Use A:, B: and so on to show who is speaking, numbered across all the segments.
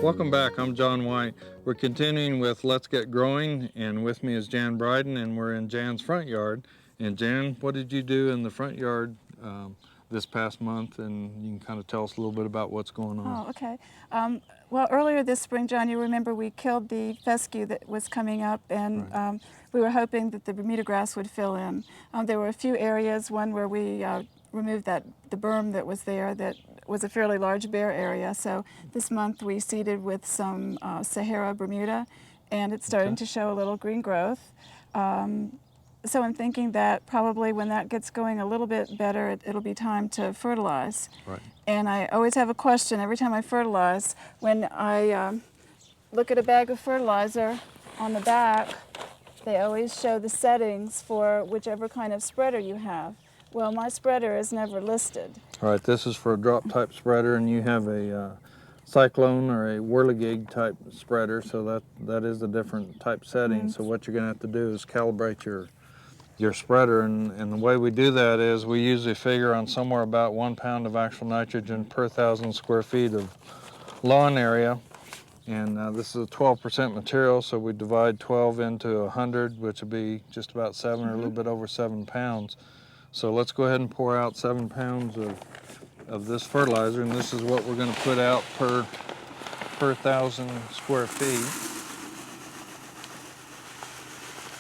A: Welcome back. I'm John White. We're continuing with Let's Get Growing, and with me is Jan Bryden, and we're in Jan's front yard. And Jan, what did you do in the front yard this past month? And you can kind of tell us a little bit about what's going on.
B: Oh, okay. Well, earlier this spring, John, you remember we killed the fescue that was coming up, and
A: Right.
B: we were hoping that the Bermuda grass would fill in. There were a few areas, one where we removed the berm that was there that was a fairly large bare area. So this month we seeded with some Sahara Bermuda, and it's starting to show a little green growth. So I'm thinking that probably when that gets going a little bit better, it'll be time to fertilize.
A: Right.
B: And I always have a question every time I fertilize. When I look at a bag of fertilizer, on the back, they always show the settings for whichever kind of spreader you have. Well, my spreader is never listed.
A: All right, this is for a drop type spreader, and you have a cyclone or a whirligig type spreader, so that is a different type setting. So what you're going to have to do is calibrate your spreader, and the way we do that is we usually figure on somewhere about 1 pound of actual nitrogen per 1,000 square feet of lawn area. And this is a 12% material, so we divide 12 into 100, which would be just about 7 or a little bit over 7 pounds. So let's go ahead and pour out 7 pounds of this fertilizer, and this is what we're going to put out per 1,000 square feet.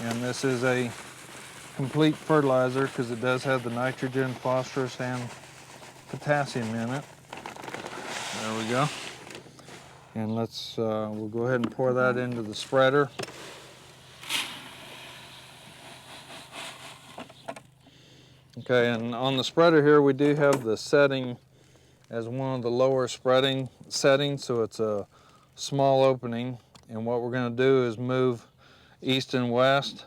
A: And this is a complete fertilizer because it does have the nitrogen, phosphorus, and potassium in it. There we go. And we'll go ahead and pour that into the spreader. Okay, and on the spreader here we do have the setting as one of the lower spreading settings, so it's a small opening. And what we're going to do is move east and west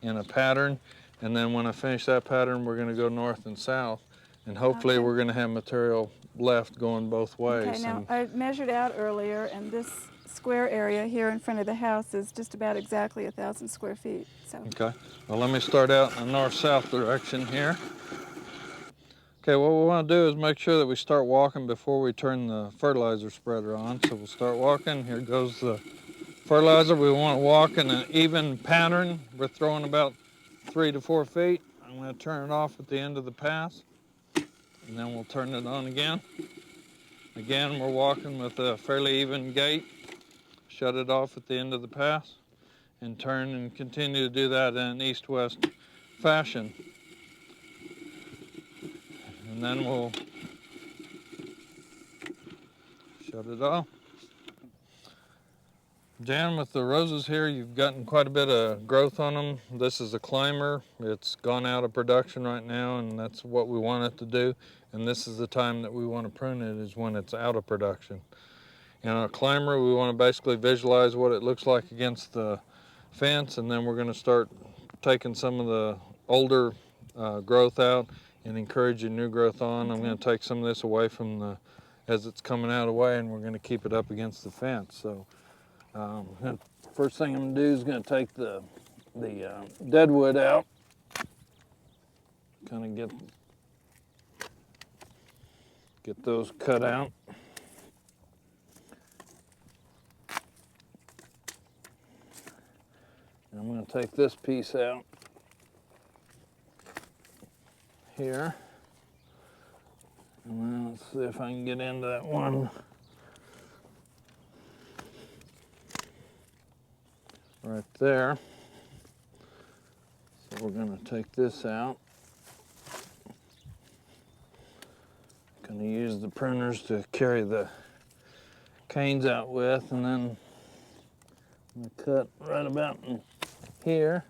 A: in a pattern, and then when I finish that pattern we're going to go north and south, and hopefully we're going to have material left going both ways.
B: Okay, now I measured out earlier, and this square area here in front of the house is just about exactly 1,000 square feet. So.
A: Okay, well let me start out in the north-south direction here. Okay, what we want to do is make sure that we start walking before we turn the fertilizer spreader on. So we'll start walking. Here goes the fertilizer. We want to walk in an even pattern. We're throwing about 3 to 4 feet. I'm going to turn it off at the end of the pass, and then we'll turn it on again. Again, we're walking with a fairly even gait. Shut it off at the end of the pass, and turn and continue to do that in an east-west fashion. And then we'll shut it off. Jan, with the roses here, you've gotten quite a bit of growth on them. This is a climber. It's gone out of production right now, and that's what we want it to do. And this is the time that we want to prune it, is when it's out of production. And on a climber, we want to basically visualize what it looks like against the fence, and then we're going to start taking some of the older growth out and encouraging new growth on. I'm going to take some of this away from as it's coming out away, and we're going to keep it up against the fence. So first thing I'm going to do is going to take the deadwood out, kind of get those cut out. And I'm going to take this piece out here, and then let's see if I can get into that one right there. So we're going to take this out. Going to use the pruners to carry the canes out with, and then I'm going to cut right about in here.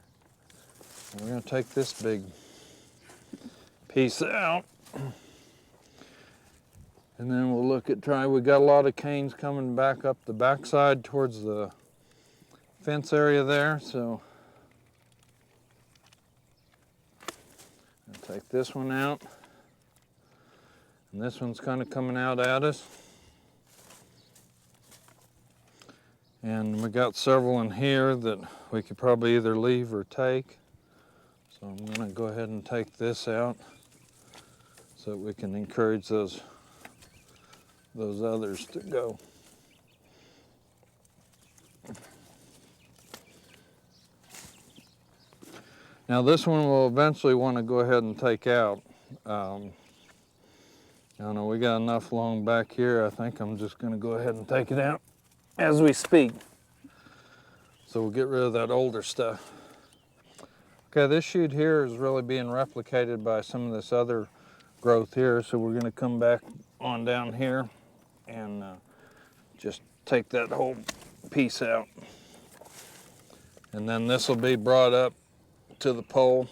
A: And we're going to take this big piece out, and then we'll look at we got a lot of canes coming back up the backside towards the fence area there, so I'll take this one out, and this one's kind of coming out at us, and we got several in here that we could probably either leave or take. So I'm going to go ahead and take this out so that we can encourage those others to go. Now this one we'll eventually want to go ahead and take out. I don't know, we got enough long back here. I think I'm just going to go ahead and take it out as we speak. So we'll get rid of that older stuff. Okay, this shoot here is really being replicated by some of this other growth here. So we're going to come back on down here and just take that whole piece out. And then this will be brought up to the pole.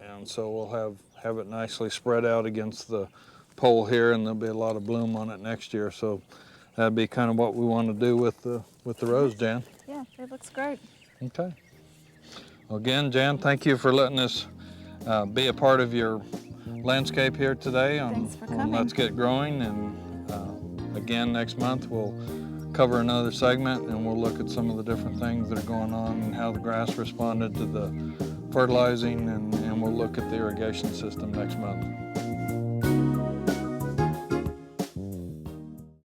A: And so we'll have it nicely spread out against the pole here, and there'll be a lot of bloom on it next year. So that'd be kind of what we want to do with the rose, Jan.
B: Yeah, it looks great.
A: Okay. Well, again, Jan, thank you for letting us be a part of your landscape here today on Let's Get Growing. And again, next month we'll cover another segment and we'll look at some of the different things that are going on and how the grass responded to the fertilizing, and we'll look at the irrigation system next month.